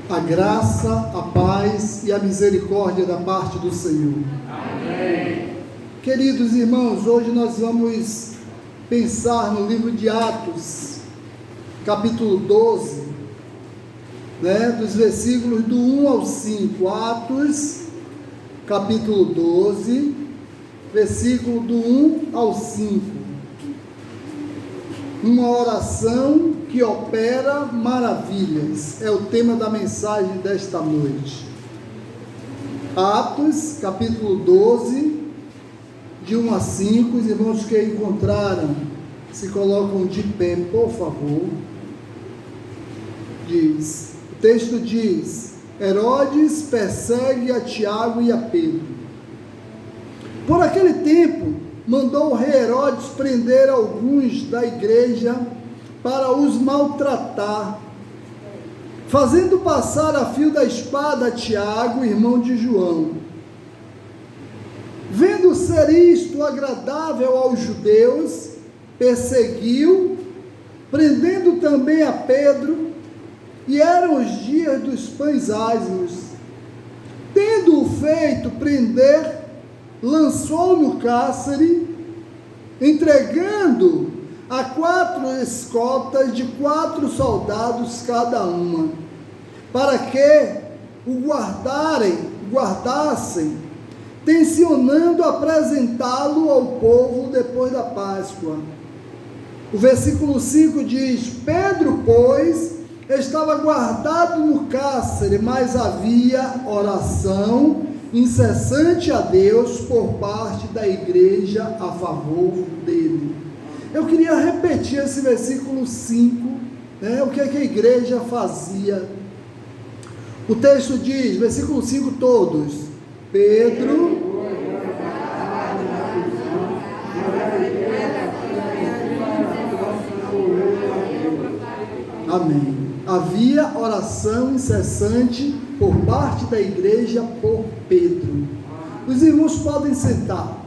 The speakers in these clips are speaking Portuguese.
A graça, a paz e a misericórdia da parte do Senhor. Amém. Queridos irmãos, hoje nós vamos pensar no livro de Atos, capítulo 12, dos versículos do 1 ao 5. Atos, capítulo 12, versículo do 1 ao 5. Uma oração que opera maravilhas, é o tema da mensagem desta noite. Atos, capítulo 12, de 1 a 5, os irmãos que encontraram, se colocam de pé, por favor. O texto diz: Herodes persegue a Tiago e a Pedro. Por aquele tempo, mandou o rei Herodes prender alguns da igreja para os maltratar, fazendo passar a fio da espada a Tiago, irmão de João. Vendo ser isto agradável aos judeus, perseguiu, prendendo também a Pedro, e eram os dias dos pães asmos. Tendo-o feito prender, lançou no cárcere, entregando a 4 escoltas de 4 soldados cada uma, para que o guardassem, tencionando apresentá-lo ao povo depois da Páscoa. O versículo 5 diz: Pedro, pois, estava guardado no cárcere, mas havia oração incessante a Deus por parte da igreja a favor dele. Eu queria repetir esse versículo 5, o que é que a igreja fazia. O texto diz, versículo 5 todos: Pedro, amém. Havia oração incessante por parte da igreja por Pedro. Os irmãos podem sentar.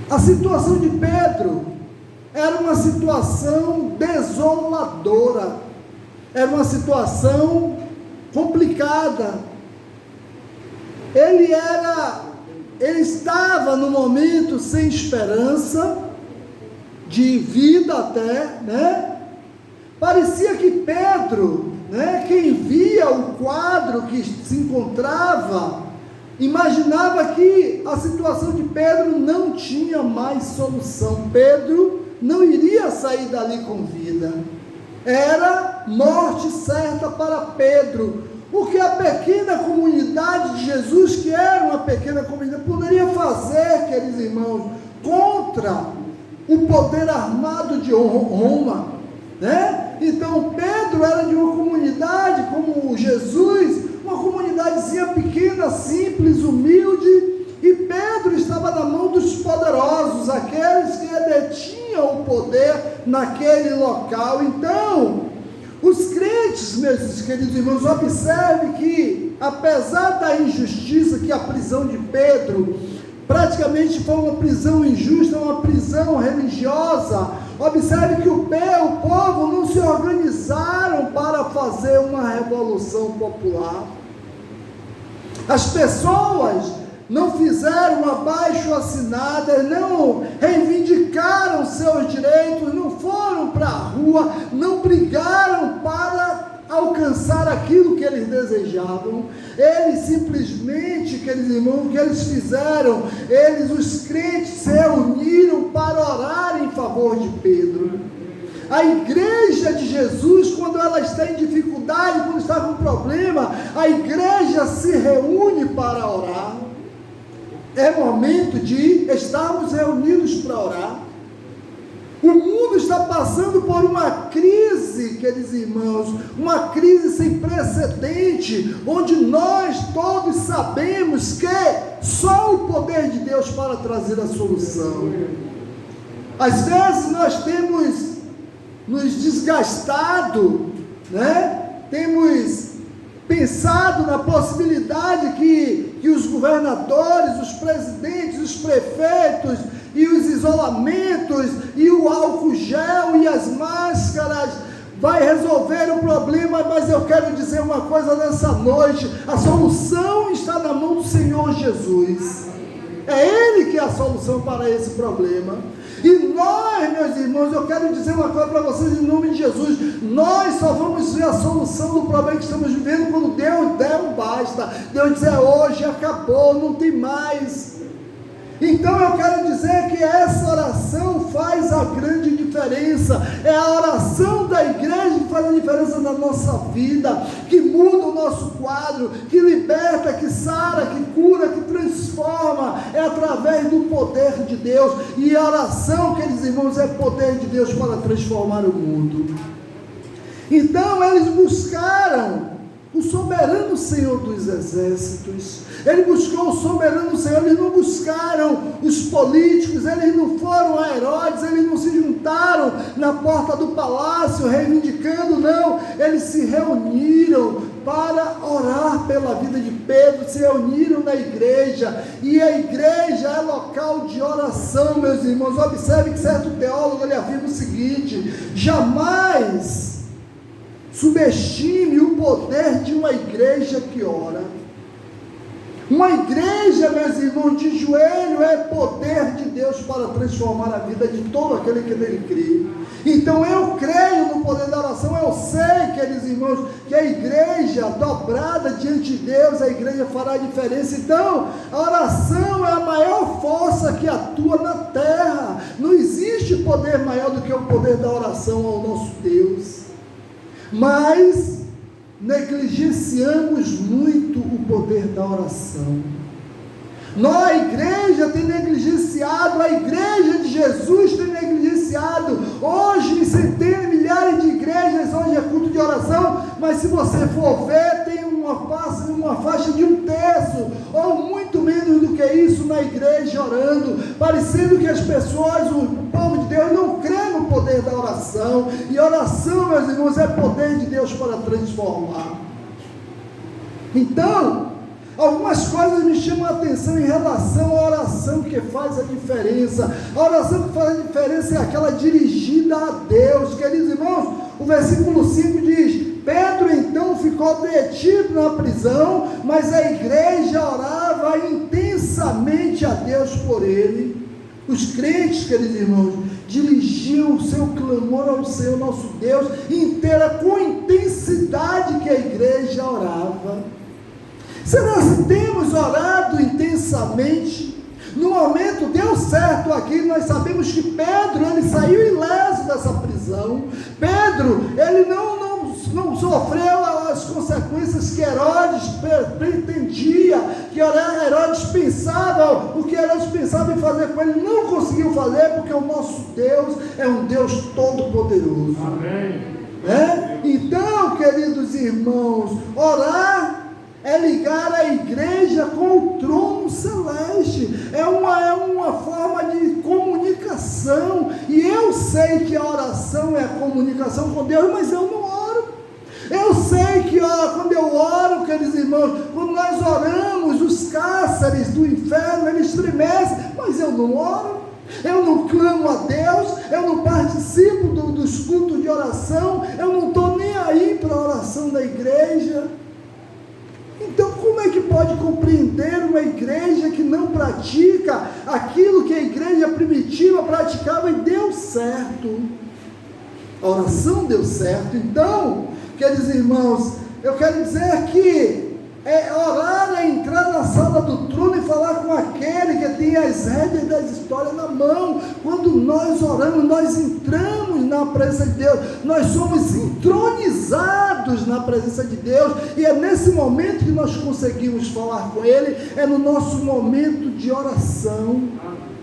A situação de Pedro era uma situação desoladora, era uma situação complicada. Ele estava no momento sem esperança de vida até, Parecia que Pedro, quem via o quadro que se encontrava, imaginava que a situação de Pedro não tinha mais solução. Pedro não iria sair dali com vida. Era morte certa para Pedro. O que a pequena comunidade de Jesus, que era uma pequena comunidade, poderia fazer, queridos irmãos, contra o poder armado de Roma, Então Pedro era de uma comunidade como Jesus, uma comunidadezinha pequena, simples, humilde, e Pedro estava na mão dos poderosos, aqueles que detinham o poder naquele local. Então, os crentes, meus queridos irmãos, observe que, apesar da injustiça, que a prisão de Pedro praticamente foi uma prisão injusta, uma prisão religiosa, observe que o povo não se organizaram para fazer uma revolução popular. As pessoas não fizeram abaixo-assinadas, não reivindicaram seus direitos, não foram para a rua, não brigaram para alcançar aquilo que eles desejavam. Eles simplesmente, queridos irmãos, o que eles fizeram? Os crentes se reuniram para orar em favor de Pedro. A igreja de Jesus, quando ela está em dificuldade, quando está com problema, a igreja se reúne para orar. É momento de estarmos reunidos para orar. O mundo está passando por uma crise, queridos irmãos, uma crise sem precedente, onde nós todos sabemos que só o poder de Deus para trazer a solução. Às vezes nós temos nos desgastado, temos pensado na possibilidade que os governadores, os presidentes, os prefeitos e os isolamentos e o álcool gel e as máscaras vai resolver o problema, mas eu quero dizer uma coisa nessa noite: a solução está na mão do Senhor Jesus. É Ele que é a solução para esse problema. E nós, meus irmãos, eu quero dizer uma coisa para vocês em nome de Jesus: nós só vamos ver a solução do problema que estamos vivendo quando Deus der um basta. Deus dizer: hoje acabou, não tem mais. Então eu quero dizer que essa oração faz a grande diferença. É a oração da igreja que faz a diferença na nossa vida, que muda o nosso quadro, que liberta, que sara, que cura, que transforma. É através do poder de Deus. E a oração, queridos irmãos, é poder de Deus para transformar o mundo. Então eles buscaram o soberano Senhor dos exércitos. Ele buscou o soberano Senhor. Eles não buscaram os políticos, eles não foram a Herodes, eles não se juntaram na porta do palácio reivindicando, não. Eles se reuniram para orar pela vida de Pedro, se reuniram na igreja, e a igreja é local de oração, meus irmãos. Observe que certo teólogo ele afirma o seguinte: jamais subestime o poder de uma igreja que ora. Uma igreja, meus irmãos, de joelho é poder de Deus para transformar a vida de todo aquele que nele crê. Então eu creio no poder da oração. Eu sei, queridos irmãos, que a igreja dobrada diante de Deus, a igreja fará a diferença. Então a oração é a maior força que atua na terra. Não existe poder maior do que o poder da oração ao nosso Deus. Mas negligenciamos muito o poder da oração. Nós, a igreja, tem negligenciado, a igreja de Jesus tem negligenciado. Hoje, centenas, milhares de igrejas, hoje é culto de oração, mas se você for ver, tem uma faixa de 1/3, ou muito menos do que isso, na igreja orando, parecendo que as pessoas, o povo de Deus, não crê no poder da oração. E oração, meus irmãos, é poder de Deus para transformar. Então, algumas coisas me chamam a atenção em relação à oração que faz a diferença. A oração que faz a diferença é aquela dirigida a Deus. Queridos irmãos, o versículo 5 diz: Pedro então ficou detido na prisão, mas a igreja orava intensamente a Deus por ele. Os crentes, queridos irmãos, dirigiam o seu clamor ao Senhor nosso Deus inteira, com intensidade que a igreja orava. Será que temos orado intensamente? No momento deu certo aqui, nós sabemos que Pedro, ele saiu ileso dessa prisão. Pedro, ele não sofreu as consequências que Herodes pretendia, que Herodes pensava, o que Herodes pensava em fazer com ele, não conseguiu fazer, porque o nosso Deus é um Deus todo-poderoso. Amém. Então, queridos irmãos, orar é ligar a igreja com o trono celeste, é uma forma de comunicação. E eu sei que a oração é a comunicação com Deus, mas eu não oro. Eu sei que quando eu oro, queridos irmãos, quando nós oramos, os cárceres do inferno, eles estremecem, mas eu não oro. Eu não clamo a Deus, eu não participo dos cultos de oração, eu não estou nem aí para a oração da igreja. Então, como é que pode compreender uma igreja que não pratica aquilo que a igreja primitiva praticava e deu certo? A oração deu certo. Então, queridos irmãos, eu quero dizer que orar é entrar na sala do trono e falar com aquele que tem as rédeas das histórias na mão. Quando nós oramos, nós entramos na presença de Deus, nós somos entronizados na presença de Deus, e é nesse momento que nós conseguimos falar com Ele, é no nosso momento de oração.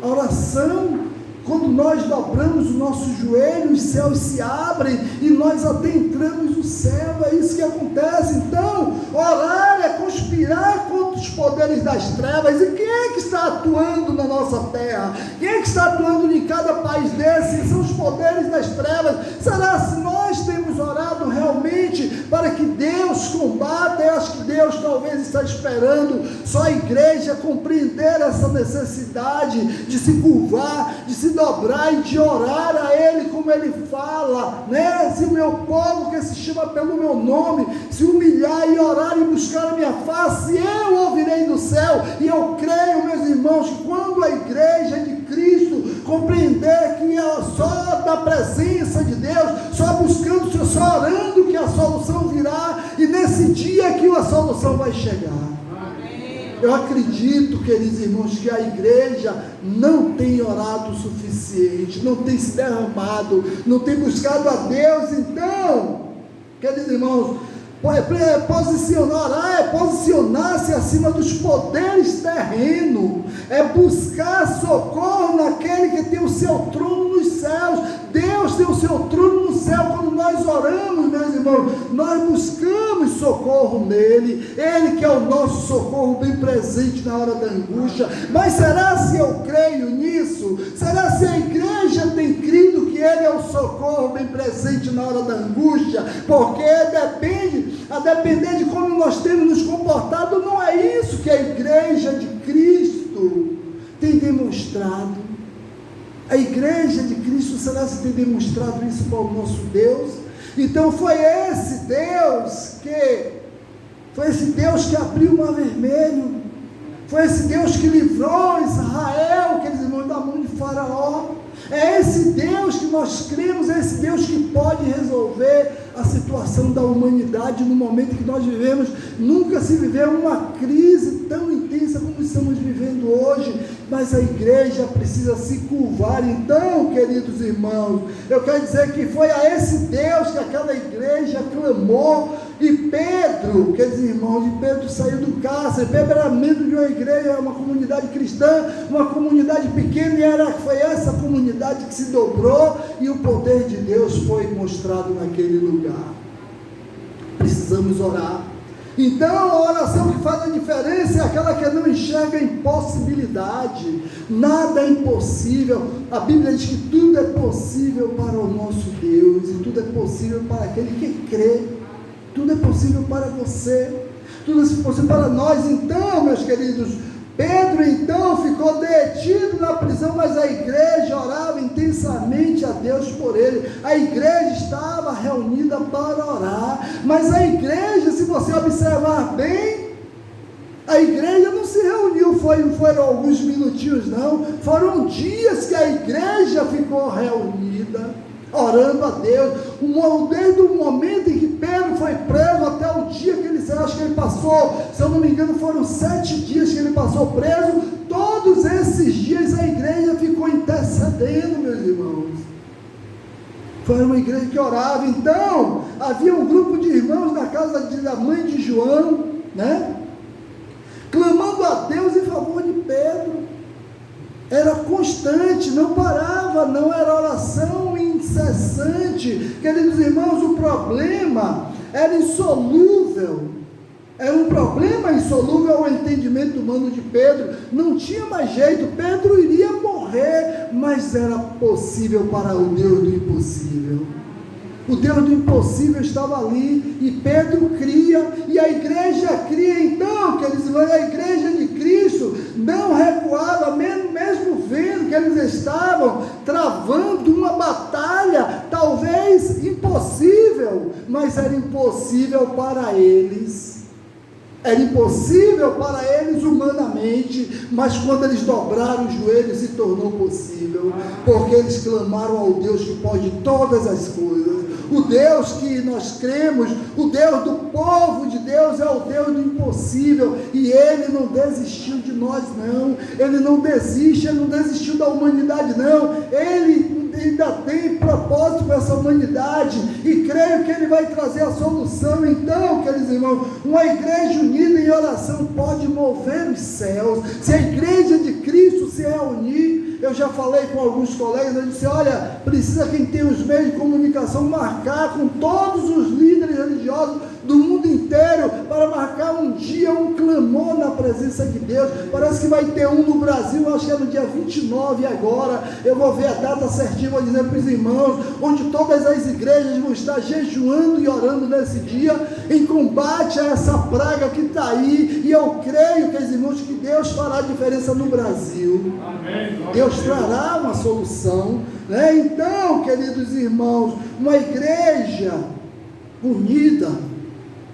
A oração, quando nós dobramos o nosso joelho, os céus se abrem e nós adentramos o céu. É isso que acontece. Então, orar é conspirar contra os poderes das trevas. E quem é que está atuando na nossa terra? Quem é que está atuando em cada país desse? São os poderes das trevas. Será se nós temos orado realmente para que Deus combata? Eu acho que Deus talvez talvez está esperando só a igreja compreender essa necessidade de se curvar, de se dobrar e de orar a Ele como Ele fala, né? Se o meu povo que se chama pelo meu nome se humilhar e orar e buscar a minha face, eu ouvirei do céu. E eu creio, meus irmãos, que quando a igreja de Cristo compreender que é só da presença de Deus, só buscando, só orando, que a solução virá, e nesse dia que a solução vai chegar. Eu acredito, queridos irmãos, que a igreja não tem orado o suficiente, não tem se derramado, não tem buscado a Deus. Então, queridos irmãos, orar é posicionar-se acima dos poderes terrenos, é buscar socorro naquele que tem o seu trono nos céus. Deus tem o seu trono no céu. Quando nós oramos, meus irmãos, nós buscamos socorro nele, Ele que é o nosso socorro bem presente na hora da angústia. Mas será se eu creio nisso? Será se a igreja tem crido que Ele é o socorro bem presente na hora da angústia? Porque a depender de como nós temos nos comportado, não é isso que a igreja de Cristo tem demonstrado. A igreja de Cristo, será que tem demonstrado isso para o nosso Deus? Então foi esse Deus que abriu o mar vermelho, foi esse Deus que livrou Israel, aqueles irmãos, da mão de Faraó. É esse Deus que nós cremos, é esse Deus que pode resolver a situação da humanidade no momento que nós vivemos. Nunca se viveu uma crise tão intensa como estamos vivendo hoje, mas a igreja precisa se curvar. Então, queridos irmãos, eu quero dizer que foi a esse Deus que aquela igreja clamou. E Pedro, queridos irmãos, Pedro saiu do cárcere. Pedro era membro de uma igreja, uma comunidade cristã, uma comunidade pequena, e foi essa comunidade que se dobrou, e o poder de Deus foi mostrado naquele lugar. Precisamos orar. Então a oração que faz a diferença é aquela que não enxerga a impossibilidade. Nada é impossível. A Bíblia diz que tudo é possível para o nosso Deus, e tudo é possível para aquele que crê. Tudo é possível para você, tudo é possível para nós. Então, meus queridos, Pedro então ficou detido na prisão, mas a igreja orava intensamente a Deus por ele. A igreja estava reunida para orar, mas a igreja, se você observar bem, a igreja não se reuniu, foram alguns minutinhos não, foram dias que a igreja ficou reunida, orando a Deus, desde o momento em que Pedro foi preso até o dia que ele saiu. Acho que ele passou, se eu não me engano, foram 7 dias que ele passou preso. Todos esses dias a igreja ficou intercedendo, meus irmãos. Foi uma igreja que orava. Então, havia um grupo de irmãos na casa da mãe de João, né? Clamando a Deus em favor de Pedro. Era constante, não parava, não era oração incessante. Queridos irmãos, o problema era insolúvel. Era um problema insolúvel ao entendimento humano de Pedro. Não tinha mais jeito, Pedro iria morrer, mas era possível para o Deus do impossível. O Deus do impossível estava ali, e Pedro cria, e a igreja cria. Então, queridos irmãos, a igreja de Cristo não recuava, mesmo vendo que eles estavam travando uma batalha, talvez impossível, mas era impossível para eles. Era impossível para eles humanamente, mas quando eles dobraram os joelhos se tornou possível, porque eles clamaram ao Deus que pode todas as coisas. O Deus que nós cremos, o Deus do povo de Deus, é o Deus do impossível, e Ele não desistiu de nós não, Ele não desiste, Ele não desistiu da humanidade não, Ele ainda tem propósito para essa humanidade, e creio que Ele vai trazer a solução. Então, queridos irmãos, uma igreja unida em oração pode mover os céus. Se a igreja de Cristo se reunir, eu já falei com alguns colegas, eu disse, olha, precisa quem tem os meios de comunicação com todos os líderes religiosos do mundo inteiro, para marcar um dia, um clamou na presença de Deus. Parece que vai ter um no Brasil, acho que é no dia 29 agora, eu vou ver a data certinha, vou dizer para os irmãos, onde todas as igrejas vão estar jejuando e orando nesse dia, em combate a essa praga que está aí, e eu creio, queridos irmãos, que Deus fará diferença no Brasil. Amém. Deus trará uma solução, né? Então, queridos irmãos, uma igreja unida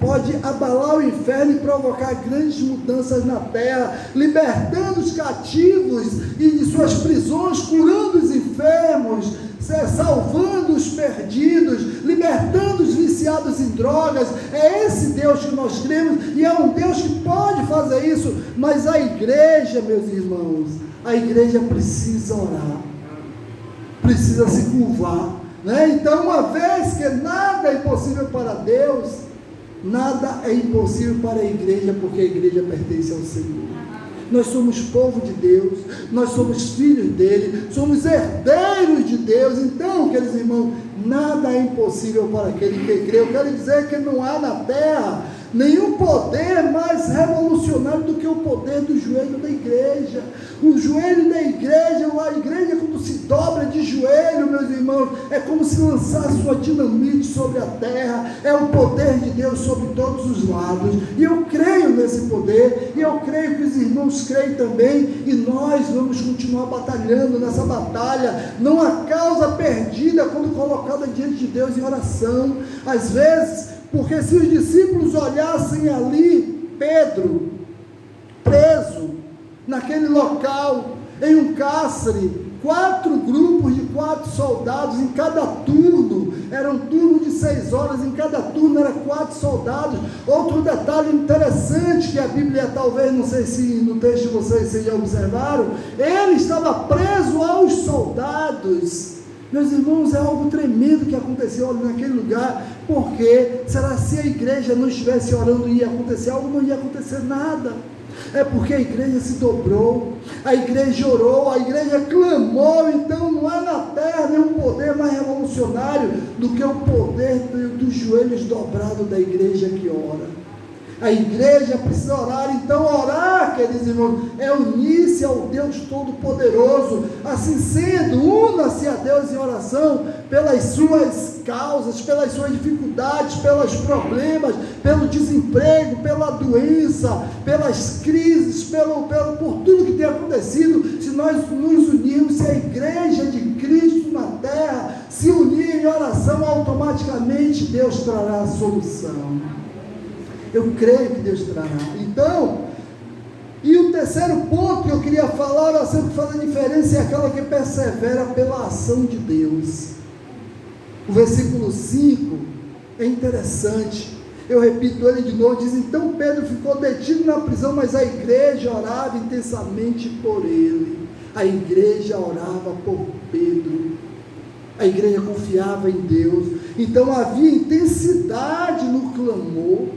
pode abalar o inferno e provocar grandes mudanças na terra, libertando os cativos e de suas prisões, curando os enfermos, salvando os perdidos, libertando os viciados em drogas. É esse Deus que nós cremos, e é um Deus que pode fazer isso. Mas a igreja, meus irmãos, a igreja precisa orar, precisa se curvar, né? Então, uma vez que nada é impossível para Deus, nada é impossível para a igreja, porque a igreja pertence ao Senhor. Nós somos povo de Deus, nós somos filhos dele, somos herdeiros de Deus. Então, queridos irmãos, nada é impossível para aquele que crê. Eu quero dizer que não há na terra nenhum poder mais revolucionário do que o poder do joelho da igreja. O joelho da igreja, a igreja quando se dobra de joelho, meus irmãos, é como se lançasse sua dinamite sobre a terra. É o poder de Deus sobre todos os lados, e eu creio nesse poder, e eu creio que os irmãos creem também, e nós vamos continuar batalhando nessa batalha. Não há causa perdida quando colocada diante de Deus em oração. Às vezes, porque se os discípulos olhassem ali Pedro preso naquele local, em um cárcere, 4 grupos de 4 soldados em cada turno, era um turno de 6 horas, em cada turno era 4 soldados. Outro detalhe interessante que a Bíblia, talvez, não sei se no texto vocês já observaram, ele estava preso aos soldados. Meus irmãos, é algo tremendo que aconteceu ali naquele lugar. Porque será se a igreja não estivesse orando, ia acontecer algo? Não ia acontecer nada. É porque a igreja se dobrou, a igreja orou, a igreja clamou. Então não há na terra nenhum poder mais revolucionário do que o poder dos joelhos dobrados da igreja que ora. A igreja precisa orar. Então orar, queridos irmãos, é unir-se ao Deus Todo-Poderoso. Assim sendo, una-se a Deus em oração pelas suas causas, pelas suas dificuldades, pelos problemas, pelo desemprego, pela doença, pelas crises, por tudo que tem acontecido. Se nós nos unirmos, se a igreja de Cristo na terra se unir em oração, automaticamente Deus trará a solução. Eu creio que Deus trará. Então, e o terceiro ponto que eu queria falar, a oração que faz a diferença é aquela que persevera pela ação de Deus. O versículo 5 é interessante. Eu repito ele de novo, diz: então Pedro ficou detido na prisão, mas a igreja orava intensamente por ele. A igreja orava por Pedro. A igreja confiava em Deus. Então havia intensidade no clamor.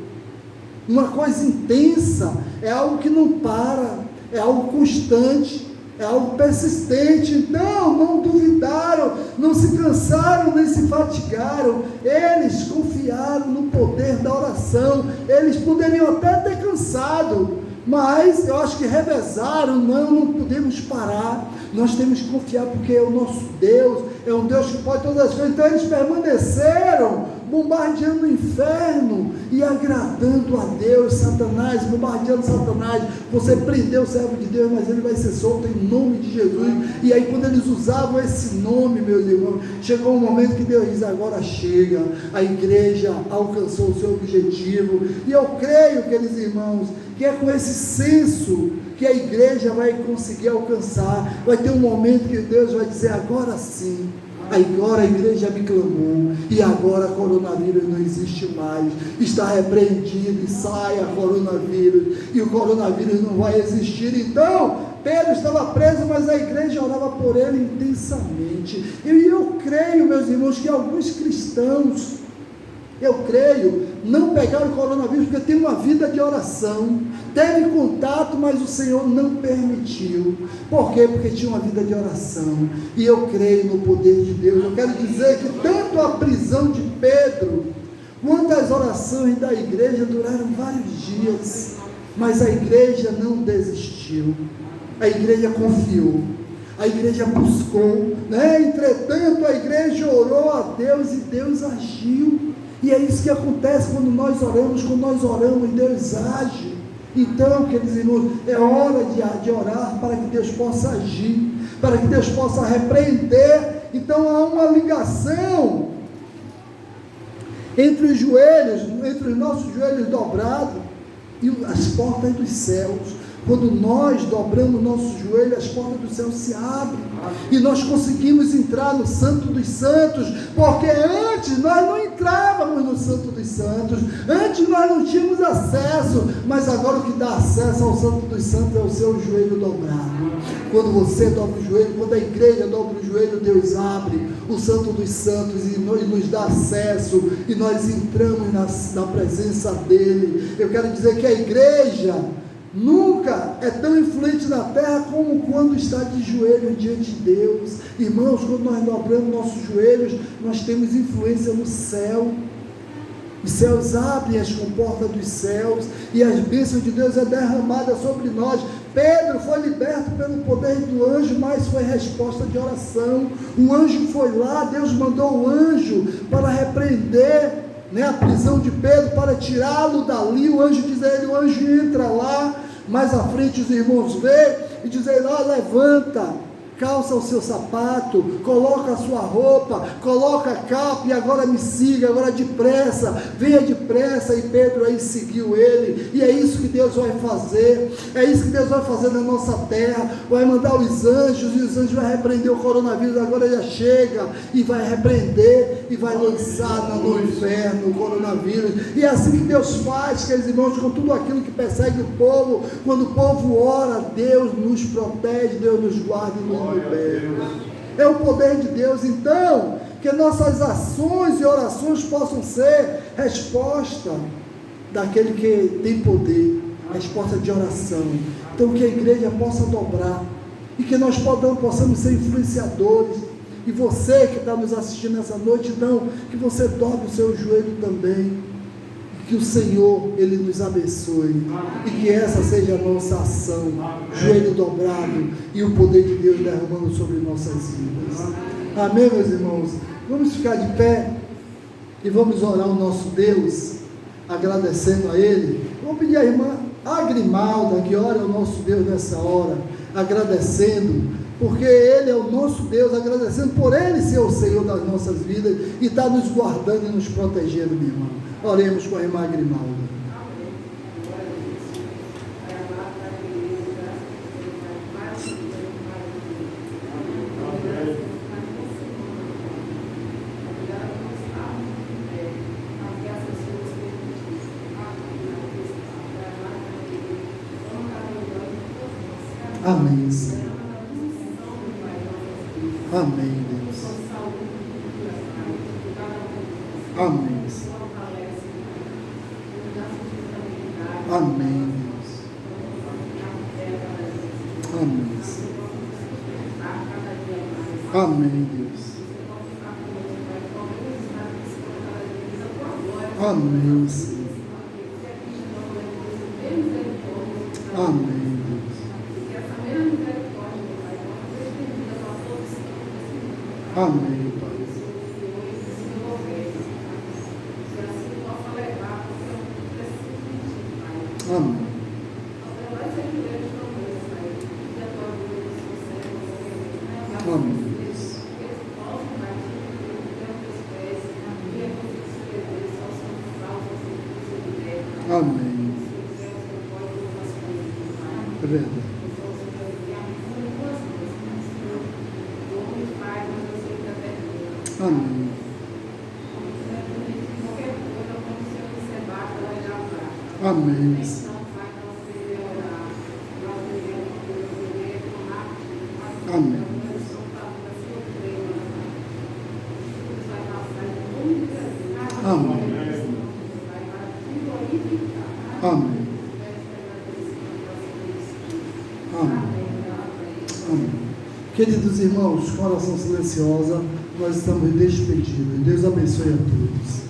Uma coisa intensa, é algo que não para, é algo constante, é algo persistente. Então não duvidaram, não se cansaram nem se fatigaram. Eles confiaram no poder da oração. Eles poderiam até ter cansado, mas eu acho que revezaram. Não podemos parar, nós temos que confiar, porque é o nosso Deus, é um Deus que pode todas as coisas. Então eles permaneceram bombardeando o inferno e agradando a Deus. Satanás, bombardeando Satanás. Você prendeu o servo de Deus, mas ele vai ser solto em nome de Jesus. E aí quando eles usavam esse nome, meus irmãos, chegou um momento que Deus diz: agora chega, a igreja alcançou o seu objetivo. E eu creio, queridos irmãos, que é com esse senso que a igreja vai conseguir alcançar. Vai ter um momento que Deus vai dizer: agora sim, agora a igreja me clamou, e agora coronavírus não existe mais, está repreendido, e saia coronavírus, e o coronavírus não vai existir. Então Pedro estava preso, mas a igreja orava por ele intensamente. E eu creio, meus irmãos, que alguns cristãos, eu creio, não pegaram o coronavírus porque tem uma vida de oração, teve contato, mas o Senhor não permitiu. Por quê? Porque tinha uma vida de oração. E eu creio no poder de Deus. Eu quero dizer que tanto a prisão de Pedro quanto as orações da igreja duraram vários dias. Mas a igreja não desistiu, a igreja confiou, a igreja buscou, né? Entretanto a igreja orou a Deus e Deus agiu. E é isso que acontece quando nós oramos, Deus age. Então, queridos irmãos, é hora de orar para que Deus possa agir, para que Deus possa repreender. Então há uma ligação entre os joelhos, entre os nossos joelhos dobrados e as portas dos céus. Quando nós dobramos nossos joelhos, as portas do céu se abrem e nós conseguimos entrar no Santo dos Santos, porque antes nós não entrávamos no Santo dos Santos, antes nós não tínhamos acesso, mas agora o que dá acesso ao Santo dos Santos é o seu joelho dobrado. Quando você dobra o joelho, quando a igreja dobra o joelho, Deus abre o Santo dos Santos e nos dá acesso, e nós entramos na presença dele. Eu quero dizer que a igreja nunca é tão influente na terra como quando está de joelho diante de Deus. Irmãos, quando nós dobramos nossos joelhos, nós temos influência no céu. Os céus abrem as comportas dos céus e as bênçãos de Deus é derramada sobre nós. Pedro foi liberto pelo poder do anjo, mas foi resposta de oração. O anjo foi lá, Deus mandou o anjo para repreender, né, a prisão de Pedro, para tirá-lo dali. O anjo diz a ele, o anjo entra lá, mais à frente os irmãos veem e dizem, levanta, calça o seu sapato, coloca a sua roupa, coloca a capa e agora me siga, agora depressa, venha depressa. E Pedro aí seguiu ele, e é isso que Deus vai fazer, é isso que Deus vai fazer na nossa terra, vai mandar os anjos, e os anjos vão repreender o coronavírus. Agora já chega, e vai repreender, e vai lançar no inferno o coronavírus. E é assim que Deus faz, queridos irmãos, com tudo aquilo que persegue o povo. Quando o povo ora, Deus nos protege, Deus nos guarda e nos é o poder de Deus. Então, que nossas ações e orações possam ser resposta daquele que tem poder, resposta de oração. Então, que a igreja possa dobrar e que nós possamos ser influenciadores. E você que está nos assistindo nessa noite, então, que você dobre o seu joelho também. Que o Senhor, Ele nos abençoe, e que essa seja a nossa ação, joelho dobrado e o poder de Deus derramando sobre nossas vidas. Amém, meus irmãos? Vamos ficar de pé e vamos orar ao nosso Deus, agradecendo a Ele. Vamos pedir à irmã Agrimalda que ore ao nosso Deus nessa hora, agradecendo, porque Ele é o nosso Deus, agradecendo por Ele ser o Senhor das nossas vidas e está nos guardando e nos protegendo, meu irmão. Oremos com a irmã Agrimalda. Amém, Senhor. Amém, Deus. Amém, Senhor. Amém, Deus. Amém, Senhor. Amém, Deus. Amém, Senhor. Amém, Deus. Amém, Pai. Amém. Amém. Amém. É verdade. Amém. Amém. Amém. Amém. Amém. Amém. Amém. Queridos irmãos, com oração silenciosa, nós estamos despedidos. Deus abençoe a todos.